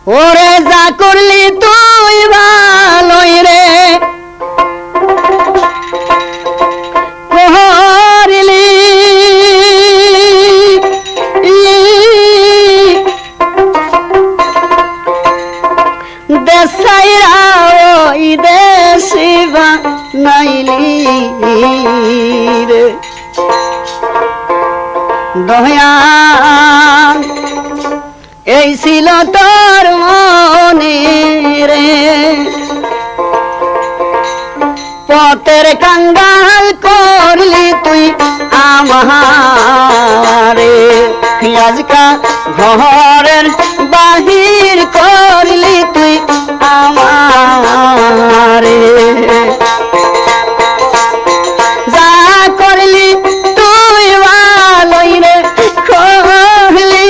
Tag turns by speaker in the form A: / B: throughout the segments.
A: ওরে যা করলি তুই ভালোই রে করলি দেশাইরা ওই দেশি বানাইলি রে দয়াল এই ছিল তোর মনে রে পথের কাঙ্গাল করলি তুই আমারে আজকা ঘরের বাহির করলি তুই আমারে যা করলি তুই ভালোই রে করলি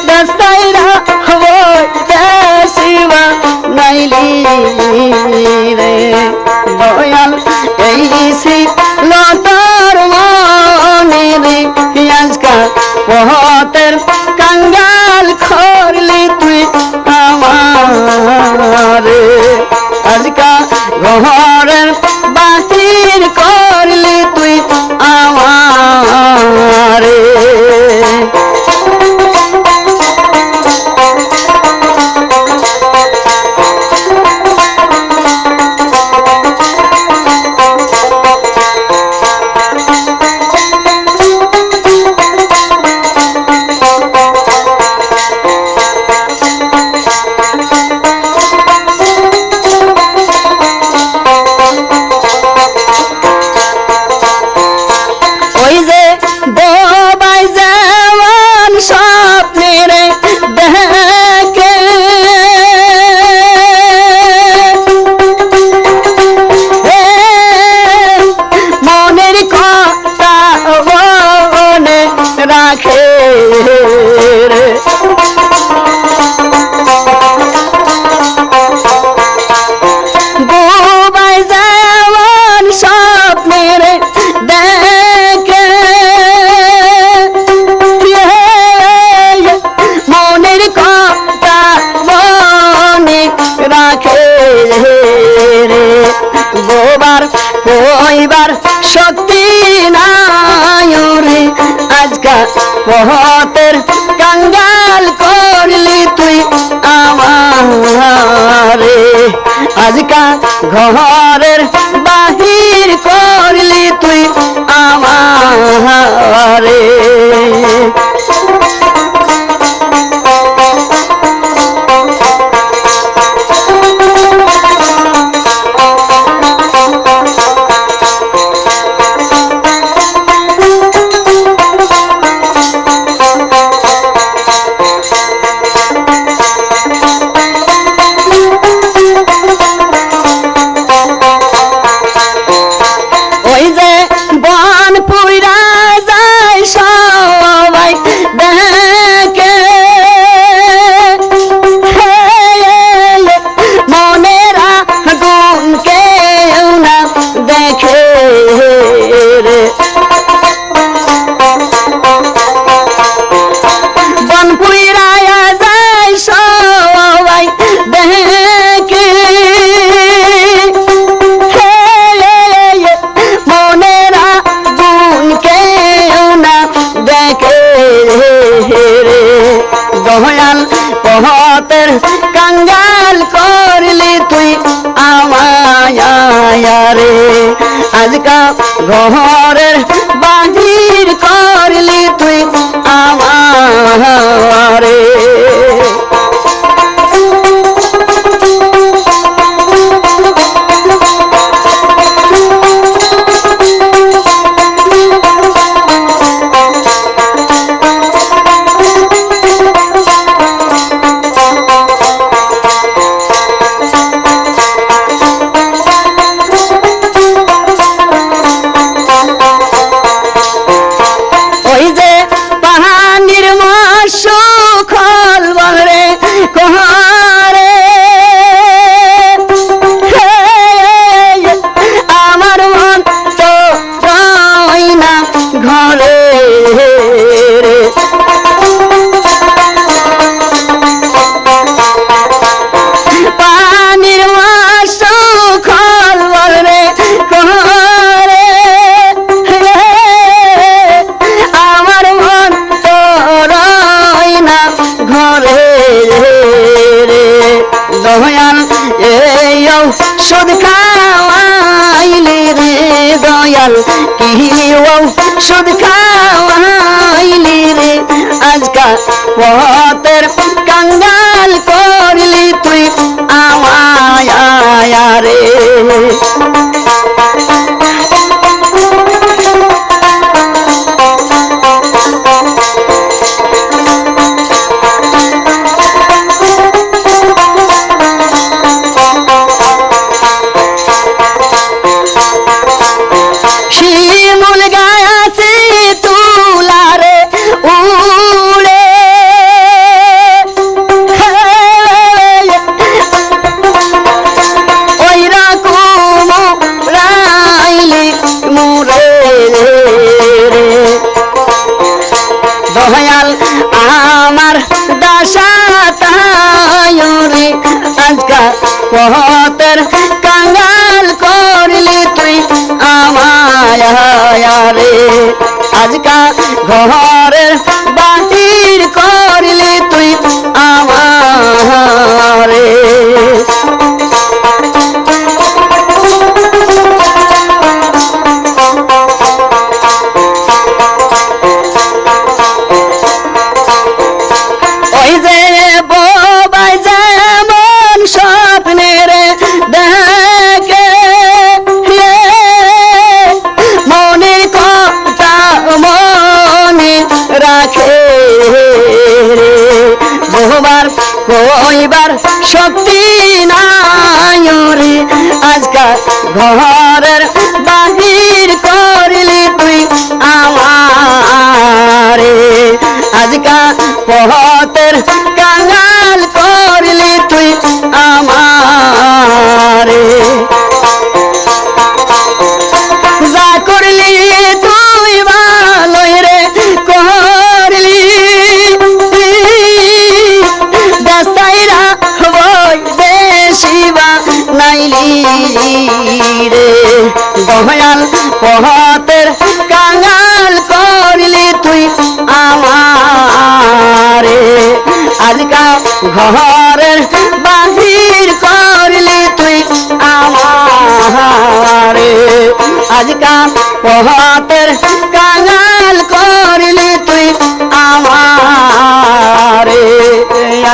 A: দশাইরা হই দেশিবা নাইলি রে দয়াল এই ছিল তোর মনে রে আজকা পথের কাঙ্গাল করলি তুই আমারে আজকা ঘরের বাহির করলি তুই আমারে কইবার শক্তি নাই রে আজকা পথের কাঙ্গাল করলি তুই আমারে আজকা ঘরের বাহির করলি তুই আমারে দয়াল পথের কাঙ্গাল করলি তুই আমারে আজকা ঘরের বাহির করলি তুই আমারে ঘরে রে দয়াল কি ঔষধ খাওয়াইলি রে আজকা পথের কাঙ্গাল করলি তুই আমায় রে শিমুল গাছে তুলারে উড়ে ওই রকম রাইলি মুরে দয়াল আমার দাসা তায়রে আজকা পথের কাঙ্গাল করলি তুই আমায় রে আজকা ঘরের বাহির করলি তুই আমারে ওই যে বোবাই যেমন স্বপ্নের দেখে মনের কথা মনে রাখে বহুবার কইবার শক্তি নাই রে আজকা ঘরের বাহির করলি তুই আমারে আজকা পথের কাঙ্গাল করলি তুই আমারে যা করলি তুই ভালোই রে করলি দেশাইরা বই দেশিবা নাইলি রে দয়াল পথের কাঙ্গাল করলি তুই আমারে আজকা ঘরের বাহির করলি তুই আমারে আজকা পথের কাঙ্গাল করলি তুই আমারে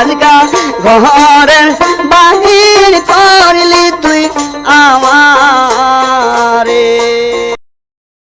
A: আজকা ঘরের বাহির করলি তুই